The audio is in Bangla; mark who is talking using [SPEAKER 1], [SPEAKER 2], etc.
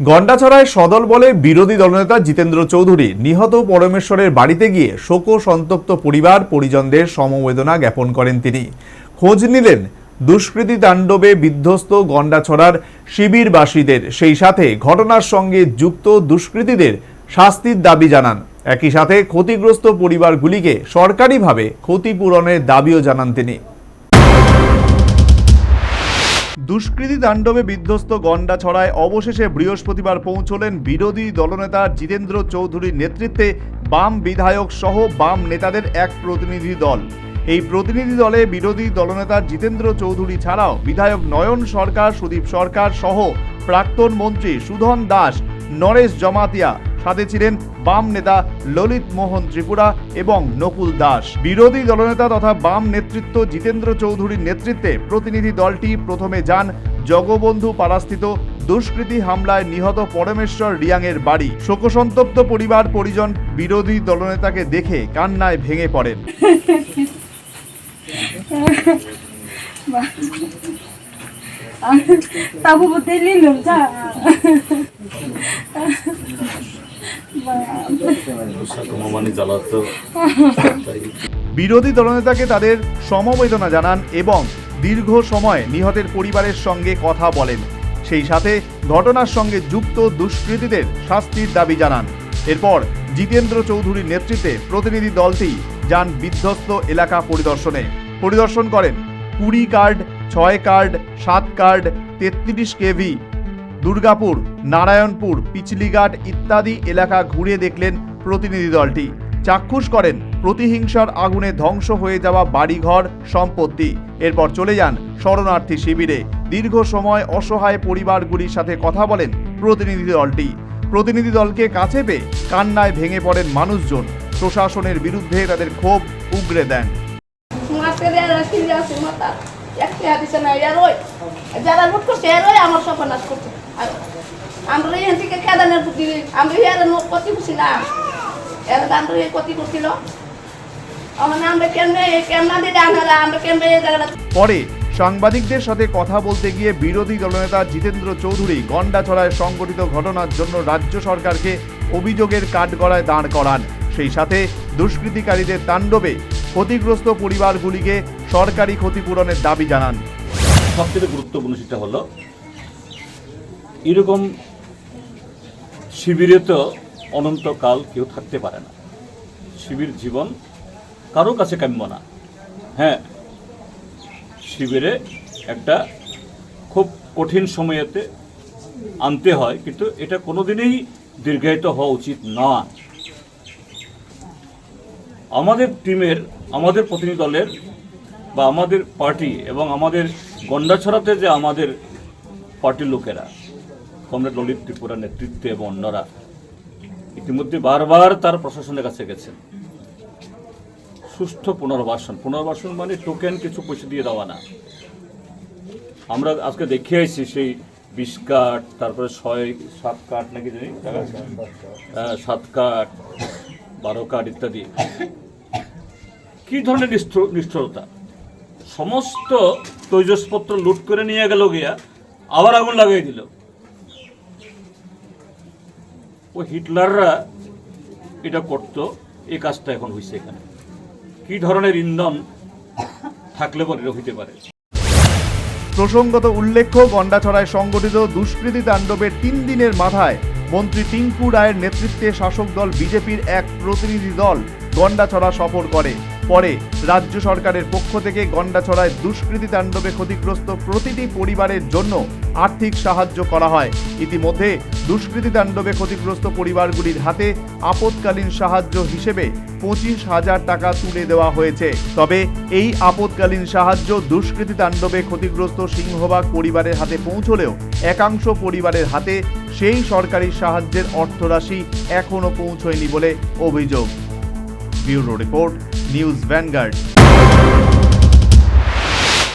[SPEAKER 1] গন্ডাছড়ায় সদল বলে বিরোধী দলনেতা জিতেন্দ্র চৌধুরী নিহত পরমেশ্বরের বাড়িতে গিয়ে শোক সন্তপ্ত পরিবার পরিজনদের সমবেদনা জ্ঞাপন করেন। তিনি খোঁজ নিলেন দুষ্কৃতী তাণ্ডবে বিধ্বস্ত গন্ডাছড়ার শিবিরবাসীদের, সেই সাথে ঘটনার সঙ্গে যুক্ত দুষ্কৃতীদের শাস্তির দাবি জানান। একই সাথে ক্ষতিগ্রস্ত পরিবারগুলিকে সরকারিভাবে ক্ষতিপূরণের দাবিও জানান তিনি। দুষ্কৃতী তাণ্ডবে বিধ্বস্ত গন্ডাছড়ায় অবশেষে বৃহস্পতিবার পৌঁছলেন বিরোধী দলনেতা জিতেন্দ্র চৌধুরীর নেতৃত্বে বাম বিধায়ক সহ বাম নেতাদের এক প্রতিনিধি দল। এই প্রতিনিধি দলে বিরোধী দলনেতা জিতেন্দ্র চৌধুরী ছাড়াও বিধায়ক নয়ন সরকার, সুদীপ সরকার সহ প্রাক্তন মন্ত্রী সুধন দাস, নরেশ জমাতিয়া, সাথে ছিলেন বাম নেতা ললিত মোহন ত্রিপুরা এবং নকুল দাস। বিরোধী দলনেতা তথা বাম নেতৃত্ব জিতেন্দ্র চৌধুরীর নেতৃত্বে প্রতিনিধি দলটি প্রথমে যান জগবন্ধু পাড়াস্থিত দুষ্কৃতী হামলায় নিহত পরমেশ্বর রিয়াংয়ের বাড়ি। শোকসন্তপ্ত পরিবার পরিজন বিরোধী দলনেতাকে দেখে কান্নায় ভেঙে পড়েন। বিরোধী দলনেতাকে তাদের সমবেদনা জানান এবং দীর্ঘ সময় নিহতের পরিবারের সঙ্গে কথা বলেন। সেই সাথে ঘটনার সঙ্গে যুক্ত দুষ্কৃতীদের শাস্তির দাবি জানান। এরপর জিতেন্দ্র চৌধুরীর নেতৃত্বে প্রতিনিধি দলটি যান বিধ্বস্ত এলাকা পরিদর্শন করেন 20 card, 6 card, 7 card, 33 KV, Durgapur, Narayanpur, Pichhlighat ইত্যাদি এলাকা ঘুরে দেখলেন প্রতিনিধি দলটি। চাক্ষুষ করেন প্রতিহিংসার আগুনে ধ্বংস হয়ে যাওয়া বাড়িঘর সম্পত্তি। এরপর চলে যান শরণার্থী শিবিরে। দীর্ঘ সময় অসহায় পরিবারগুলির সাথে কথা বলেন প্রতিনিধি দলটি। প্রতিনিধি দলকে কাছে পেয়ে কান্নায় ভেঙে পড়েন মানুষজন। প্রশাসনের বিরুদ্ধে তাদের ক্ষোভ উগরে দেন। পরে সাংবাদিকদের সাথে কথা বলতে গিয়ে বিরোধী দলনেতা জিতেন্দ্র চৌধুরী গন্ডাছড়ায় সংঘটিত ঘটনার জন্য রাজ্য সরকারকে অভিযোগের কাঠগড়ায় দাঁড় করান। সেই সাথে দুষ্কৃতিকারীদের তাণ্ডবে ক্ষতিগ্রস্ত পরিবারগুলিকে সরকারি ক্ষতিপূরণের দাবি জানান।
[SPEAKER 2] সবচেয়ে গুরুত্বপূর্ণ সেটা হলো এরকম শিবিরে তো অনন্তকাল কেউ থাকতে পারে না। শিবির জীবন কারো কাছে কাম্য না। হ্যাঁ, শিবিরে একটা খুব কঠিন সময়েতে আনতে হয়, কিন্তু এটা কোনোদিনই দীর্ঘায়িত হওয়া উচিত না। আমাদের টিমের, আমাদের প্রতিনিধি দলের বা আমাদের পার্টি এবং আমাদের গন্ডাছড়াতে যে আমাদের পার্টির লোকেরা, কমরেড ললিত ত্রিপুরা নেতৃত্বে এবং অন্যরা ইতিমধ্যে বারবার তার প্রশাসনের কাছে গেছেন। সুষ্ঠু পুনর্বাসন মানে টোকেন কিছু পয়সা দিয়ে দেওয়া না। আমরা আজকে দেখে আসছি সেই 20 কার্ড, তারপরে 7 কার্ড নাকি জানি, 7 কার্ড, 12 কার্ড ইত্যাদি। কি ধরনের নিষ্ঠুরতা! সমস্ত তৈজসপত্র লুট করে নিয়ে গেল, গিয়া আবার আগুন লাগিয়ে দিল। ওই হিটলাররা এটা করতো, এই কাজটা এখন হয়েছে এখানে। কি ধরনের ইন্ধন থাকলে পরে হইতে পারে।
[SPEAKER 1] প্রসঙ্গত উল্লেখ্য, গন্ডাছড়ায় সংগঠিত দুষ্কৃতী তাণ্ডবের 3 দিনের মাথায় মন্ত্রী টিঙ্কু রায়ের নেতৃত্বে শাসক দল বিজেপির এক প্রতিনিধি দল গন্ডাছড়া সফর করে। পরে রাজ্য সরকারের পক্ষ থেকে গন্ডাছড়ায় দুষ্কৃতী তাণ্ডবে ক্ষতিগ্রস্ত প্রতিটি পরিবারের জন্য আর্থিক সাহায্য করা হয়। ইতিমধ্যে দুষ্কৃতী তাণ্ডবে ক্ষতিগ্রস্ত পরিবারগুলির হাতে আপৎকালীন সাহায্য হিসেবে 25,000 টাকা তুলে দেওয়া হয়েছে। তবে এই আপৎকালীন সাহায্য দুষ্কৃতী তাণ্ডবে ক্ষতিগ্রস্ত সিংহভাগ পরিবারের হাতে পৌঁছলেও একাংশ পরিবারের হাতে সেই সরকারি সাহায্যের অর্থরাশি এখনও পৌঁছয়নি বলে অভিযোগ। Bureau report, news vanguard.